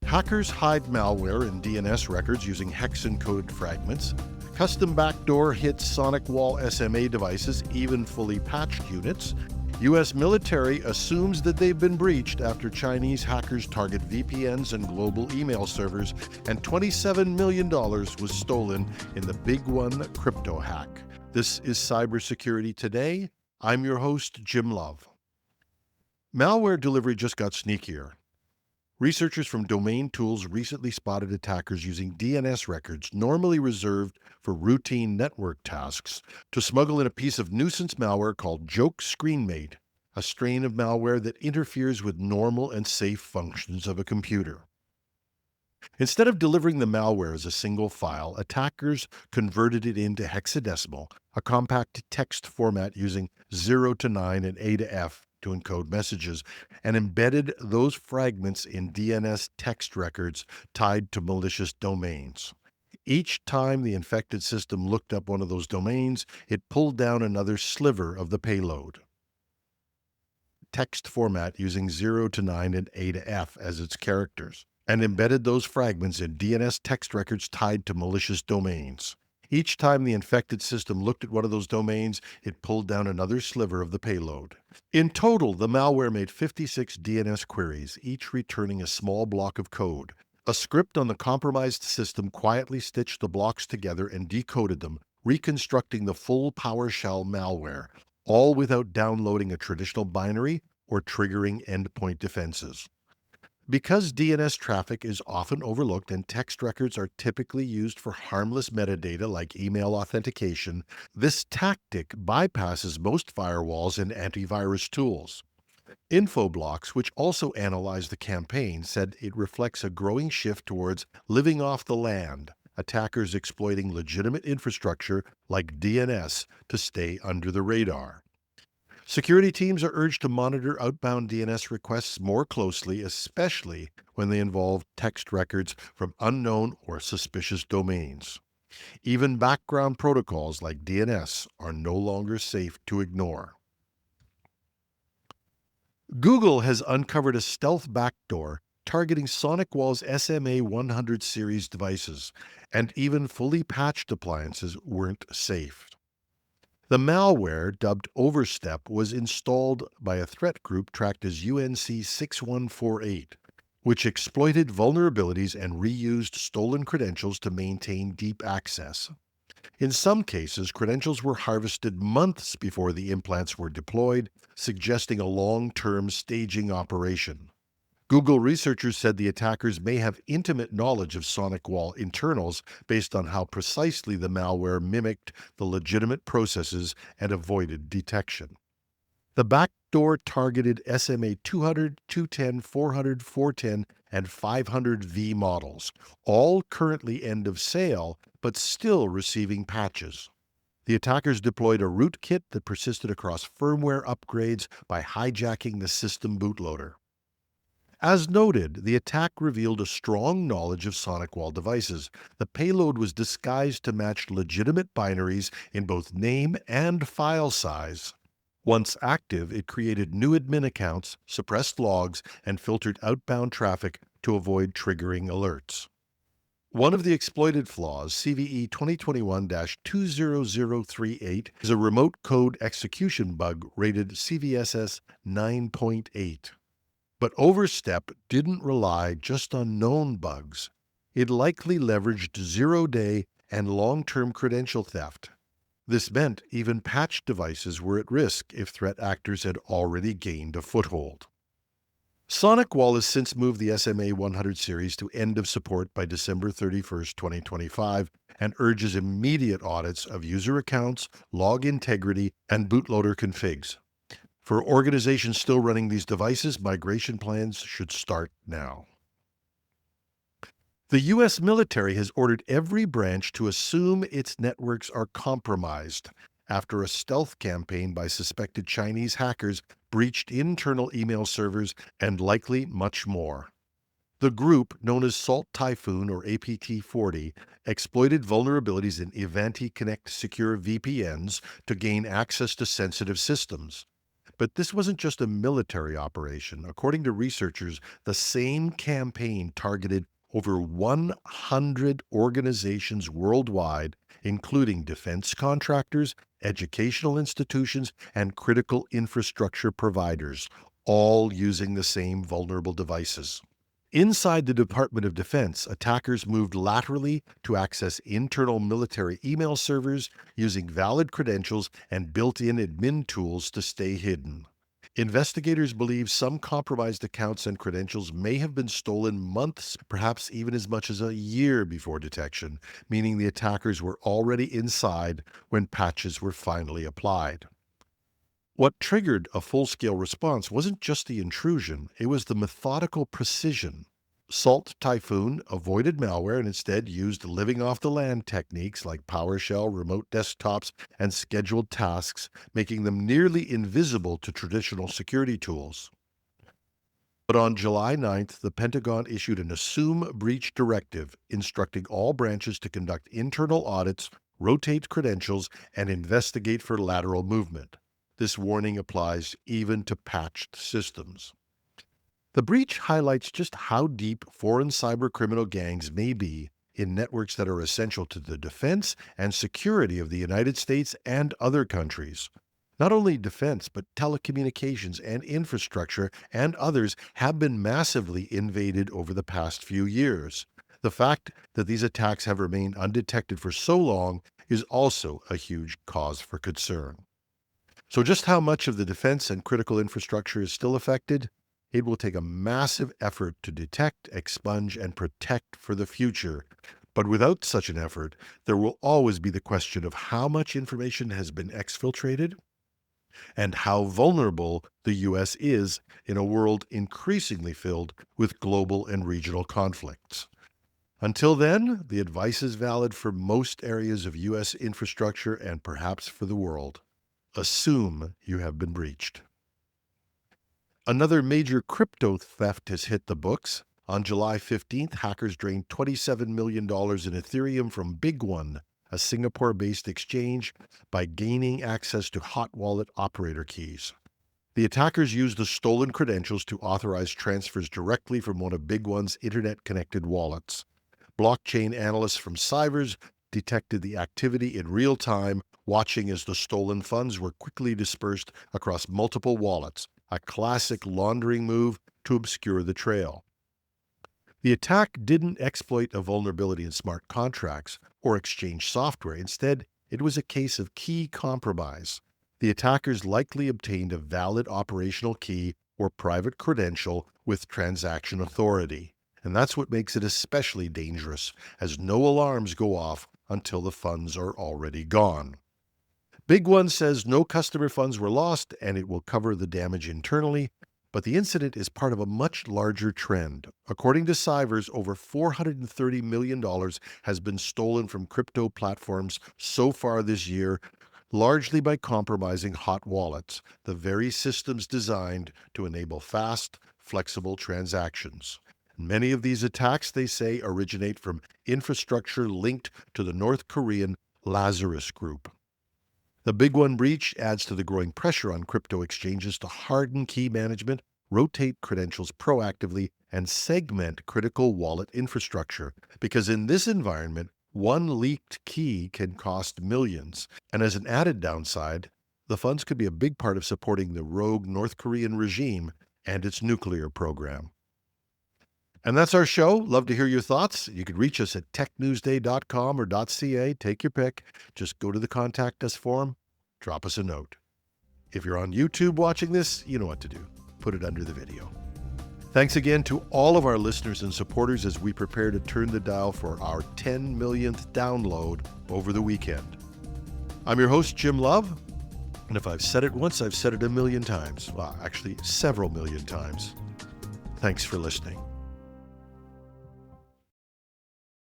Hackers hide malware in DNS records using hex-encoded fragments. Custom backdoor hits SonicWall SMA devices, even fully patched units. U.S. military assumes that they've been breached after Chinese hackers target VPNs and global email servers, and $27 million was stolen in the BigONE crypto hack. This is Cybersecurity Today. I'm your host, Jim Love. Malware delivery just got sneakier. Researchers from Domain Tools recently spotted attackers using DNS records normally reserved for routine network tasks to smuggle in a piece of nuisance malware called Joke ScreenMate, a strain of malware that interferes with normal and safe functions of a computer. Instead of delivering the malware as a single file, attackers converted it into hexadecimal, a compact text format using 0 to 9 and A to F to encode messages, and embedded those fragments in DNS text records tied to malicious domains. Each time the infected system looked up one of those domains, it pulled down another sliver of the payload. Text format using 0 to 9 and A to F as its characters, and embedded those fragments in DNS text records tied to malicious domains. Each time the infected system looked at one of those domains, it pulled down another sliver of the payload. In total, the malware made 56 DNS queries, each returning a small block of code. A script on the compromised system quietly stitched the blocks together and decoded them, reconstructing the full PowerShell malware, all without downloading a traditional binary or triggering endpoint defenses. Because DNS traffic is often overlooked and text records are typically used for harmless metadata like email authentication, this tactic bypasses most firewalls and antivirus tools. Infoblox, which also analyzed the campaign, said it reflects a growing shift towards living off the land, attackers exploiting legitimate infrastructure like DNS to stay under the radar. Security teams are urged to monitor outbound DNS requests more closely, especially when they involve text records from unknown or suspicious domains. Even background protocols like DNS are no longer safe to ignore. Google has uncovered a stealth backdoor targeting SonicWall's SMA 100 series devices, and even fully patched appliances weren't safe. The malware, dubbed Overstep, was installed by a threat group tracked as UNC 6148, which exploited vulnerabilities and reused stolen credentials to maintain deep access. In some cases, credentials were harvested months before the implants were deployed, suggesting a long-term staging operation. Google researchers said the attackers may have intimate knowledge of SonicWall internals based on how precisely the malware mimicked the legitimate processes and avoided detection. The backdoor targeted SMA 200, 210, 400, 410, and 500V models, all currently end of sale, but still receiving patches. The attackers deployed a rootkit that persisted across firmware upgrades by hijacking the system bootloader. As noted, the attack revealed a strong knowledge of SonicWall devices. The payload was disguised to match legitimate binaries in both name and file size. Once active, it created new admin accounts, suppressed logs, and filtered outbound traffic to avoid triggering alerts. One of the exploited flaws, CVE 2021-20038, is a remote code execution bug rated CVSS 9.8. But Overstep didn't rely just on known bugs. It likely leveraged zero-day and long-term credential theft. This meant even patched devices were at risk if threat actors had already gained a foothold. SonicWall has since moved the SMA 100 series to end of support by December 31, 2025, and urges immediate audits of user accounts, log integrity, and bootloader configs. For organizations still running these devices, migration plans should start now. The U.S. military has ordered every branch to assume its networks are compromised after a stealth campaign by suspected Chinese hackers breached internal email servers and likely much more. The group, known as Salt Typhoon or APT-40, exploited vulnerabilities in Ivanti Connect secure VPNs to gain access to sensitive systems. But this wasn't just a military operation. According to researchers, the same campaign targeted over 100 organizations worldwide, including defense contractors, educational institutions, and critical infrastructure providers, all using the same vulnerable devices. Inside the Department of Defense, attackers moved laterally to access internal military email servers using valid credentials and built-in admin tools to stay hidden. Investigators believe some compromised accounts and credentials may have been stolen months, perhaps even as much as a year before detection, meaning the attackers were already inside when patches were finally applied. What triggered a full-scale response wasn't just the intrusion, it was the methodical precision. Salt Typhoon avoided malware and instead used living off the land techniques like PowerShell, remote desktops, and scheduled tasks, making them nearly invisible to traditional security tools. But on July 9th, the Pentagon issued an assume breach directive instructing all branches to conduct internal audits, rotate credentials, and investigate for lateral movement. This warning applies even to patched systems. The breach highlights just how deep foreign cybercriminal gangs may be in networks that are essential to the defense and security of the United States and other countries. Not only defense, but telecommunications and infrastructure and others have been massively invaded over the past few years. The fact that these attacks have remained undetected for so long is also a huge cause for concern. So just how much of the defense and critical infrastructure is still affected? It will take a massive effort to detect, expunge, and protect for the future. But without such an effort, there will always be the question of how much information has been exfiltrated and how vulnerable the U.S. is in a world increasingly filled with global and regional conflicts. Until then, the advice is valid for most areas of U.S. infrastructure and perhaps for the world. Assume you have been breached. Another major crypto theft has hit the books. On July 15th, hackers drained $27 million in Ethereum from BigONE, a Singapore-based exchange, by gaining access to hot wallet operator keys. The attackers used the stolen credentials to authorize transfers directly from one of BigONE's internet-connected wallets. Blockchain analysts from Cybers detected the activity in real time, watching as the stolen funds were quickly dispersed across multiple wallets, a classic laundering move to obscure the trail. The attack didn't exploit a vulnerability in smart contracts or exchange software. Instead, it was a case of key compromise. The attackers likely obtained a valid operational key or private credential with transaction authority. And that's what makes it especially dangerous, as no alarms go off until the funds are already gone. BigONE says no customer funds were lost and it will cover the damage internally, but the incident is part of a much larger trend. According to Cybers, over $430 million has been stolen from crypto platforms so far this year, largely by compromising hot wallets, the very systems designed to enable fast, flexible transactions. Many of these attacks, they say, originate from infrastructure linked to the North Korean Lazarus Group. The BigONE breach adds to the growing pressure on crypto exchanges to harden key management, rotate credentials proactively, and segment critical wallet infrastructure. Because in this environment, one leaked key can cost millions. And as an added downside, the funds could be a big part of supporting the rogue North Korean regime and its nuclear program. And that's our show. Love to hear your thoughts. You can reach us at technewsday.com or .ca. Take your pick. Just go to the Contact Us forum. Drop us a note. If you're on YouTube watching this, you know what to do. Put it under the video. Thanks again to all of our listeners and supporters as we prepare to turn the dial for our 10 millionth download over the weekend. I'm your host, Jim Love. And if I've said it once, I've said it a million times. Well, actually, several million times. Thanks for listening.